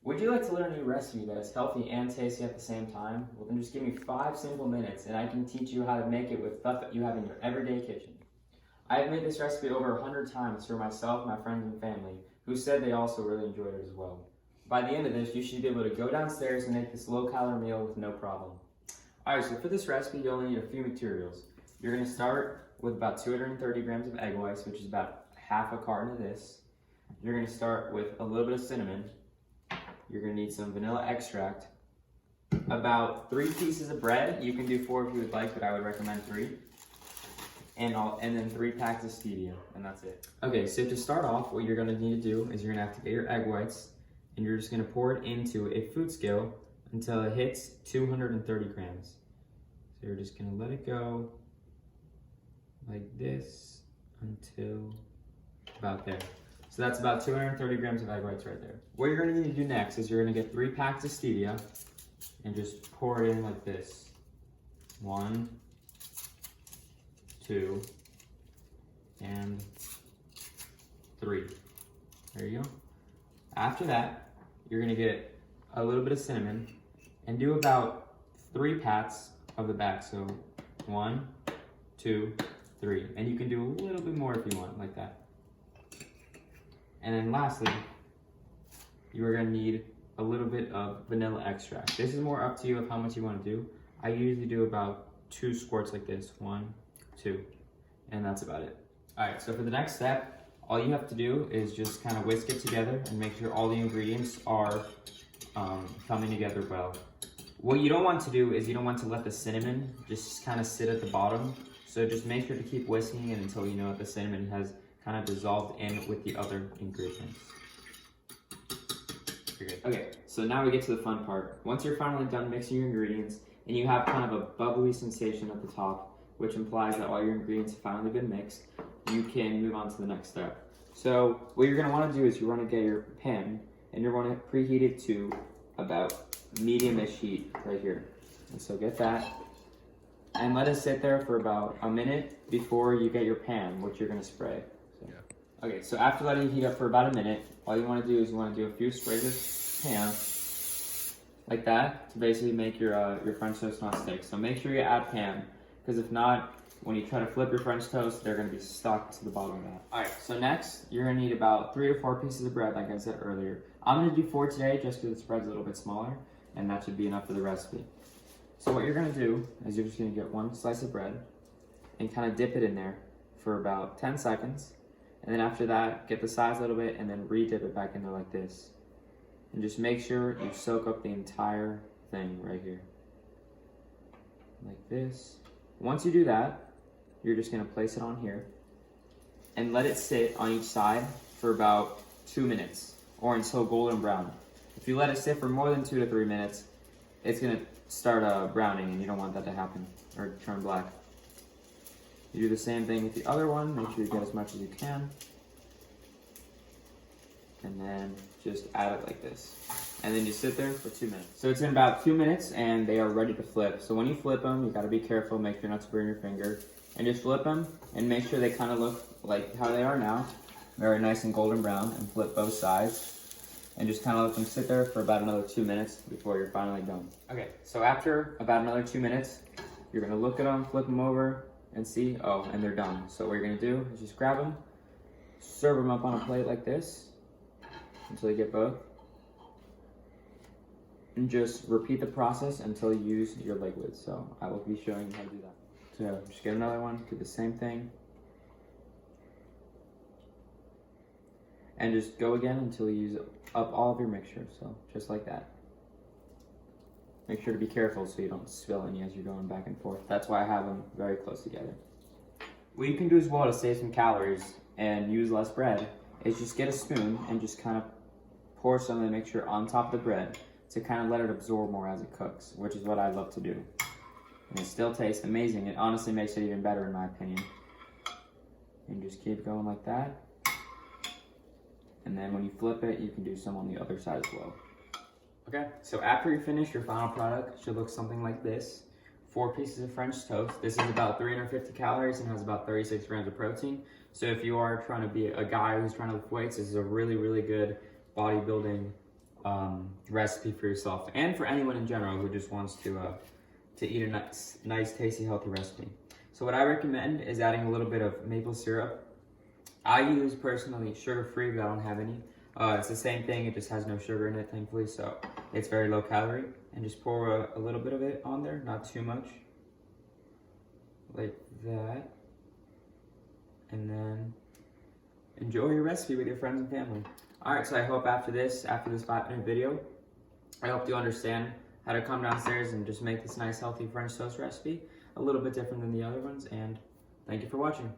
Would you like to learn a new recipe that is healthy and tasty at the same time? Well, then just give me 5 simple minutes and I can teach you how to make it with stuff that you have in your everyday kitchen. I have made this recipe over 100 times for myself, my friends, and family, who said they also really enjoyed it as well. By the end of this, you should be able to go downstairs and make this low-calorie meal with no problem. Alright, so for this recipe, you only need a few materials. You're going to start with about 230 grams of egg whites, which is about half a carton of this. You're going to start with a little bit of cinnamon. You're going to need some vanilla extract, about 3 pieces of bread. You can do 4 if you would like, but I would recommend 3. And then 3 packs of stevia, and that's it. Okay, so to start off, what you're going to need to do is you're going to have to get your egg whites, and you're just going to pour it into a food scale until it hits 230 grams. So you're just going to let it go like this until about there. So that's about 230 grams of egg whites right there. What you're going to need to do next is you're going to get 3 packs of stevia and just pour it in like this. 1, 2, and 3. There you go. After that, you're going to get a little bit of cinnamon and do about 3 pats of the bag. So 1, 2, 3. And you can do a little bit more if you want, like that. And then lastly, you are going to need a little bit of vanilla extract. This is more up to you of how much you want to do. I usually do about 2 squirts like this. 1, 2, and that's about it. All right, so for the next step, all you have to do is just kind of whisk it together and make sure all the ingredients are coming together well. What you don't want to do is you don't want to let the cinnamon just kind of sit at the bottom. So just make sure to keep whisking it until you know that the cinnamon has kind of dissolved in with the other ingredients. You're good. Okay, so now we get to the fun part. Once you're finally done mixing your ingredients and you have kind of a bubbly sensation at the top, which implies that all your ingredients have finally been mixed, you can move on to the next step. So what you're going to want to do is you want to get your pan and you're going to preheat it to about medium-ish heat right here. And so get that and let it sit there for about a minute before you get your pan, which you're going to spray. So. Yeah. Okay, so after letting it heat up for about a minute, all you want to do is you want to do a few sprays of pan like that to basically make your French toast not stick. So make sure you add pan, because if not, when you try to flip your French toast, they're going to be stuck to the bottom of that. Alright, so next, you're going to need about 3 to 4 pieces of bread, like I said earlier. I'm going to do 4 today just because the spread's a little bit smaller, and that should be enough for the recipe. So what you're going to do is you're just going to get 1 slice of bread and kind of dip it in there for about 10 seconds. And then after that, get the sides a little bit and then re-dip it back in there like this. And just make sure you soak up the entire thing right here. Like this. Once you do that, you're just going to place it on here and let it sit on each side for about 2 minutes or until golden brown. If you let it sit for more than 2 to 3 minutes, it's going to start browning, and you don't want that to happen or turn black. You do the same thing with the other one. Make sure you get as much as you can. And then just add it like this. And then you sit there for 2 minutes. So it's in about 2 minutes and they are ready to flip. So when you flip them, you gotta be careful, make sure not to burn your finger. And just flip them and make sure they kind of look like how they are now. Very nice and golden brown, and flip both sides. And just kind of let them sit there for about another 2 minutes before you're finally done. Okay, so after about another 2 minutes, you're gonna look at them, flip them over, and see, oh, and they're done. So what you're gonna do is just grab them, serve them up on a plate like this, until you get both. And just repeat the process until you use your liquid. So I will be showing you how to do that. So just get another one, do the same thing. And just go again until you use up all of your mixture. So just like that. Make sure to be careful so you don't spill any as you're going back and forth. That's why I have them very close together. What you can do as well to save some calories and use less bread is just get a spoon and just kind of pour some of the mixture on top of the bread to kind of let it absorb more as it cooks, which is what I love to do. And it still tastes amazing. It honestly makes it even better in my opinion. And just keep going like that. And then when you flip it, you can do some on the other side as well. Okay, so after you finish, your final product should look something like this. 4 pieces of French toast. This is about 350 calories and has about 36 grams of protein. So if you are trying to be a guy who's trying to lift weights, this is a really, really good bodybuilding recipe for yourself and for anyone in general who just wants to eat a nice, tasty, healthy recipe. So what I recommend is adding a little bit of maple syrup. I use personally sugar-free, but I don't have any. It's the same thing, it just has no sugar in it, thankfully, so it's very low calorie. And just pour a little bit of it on there, not too much. Like that. And then enjoy your recipe with your friends and family. Alright, so I hope after this 5-minute video, I hope you understand how to come downstairs and just make this nice healthy French toast recipe a little bit different than the other ones, and thank you for watching.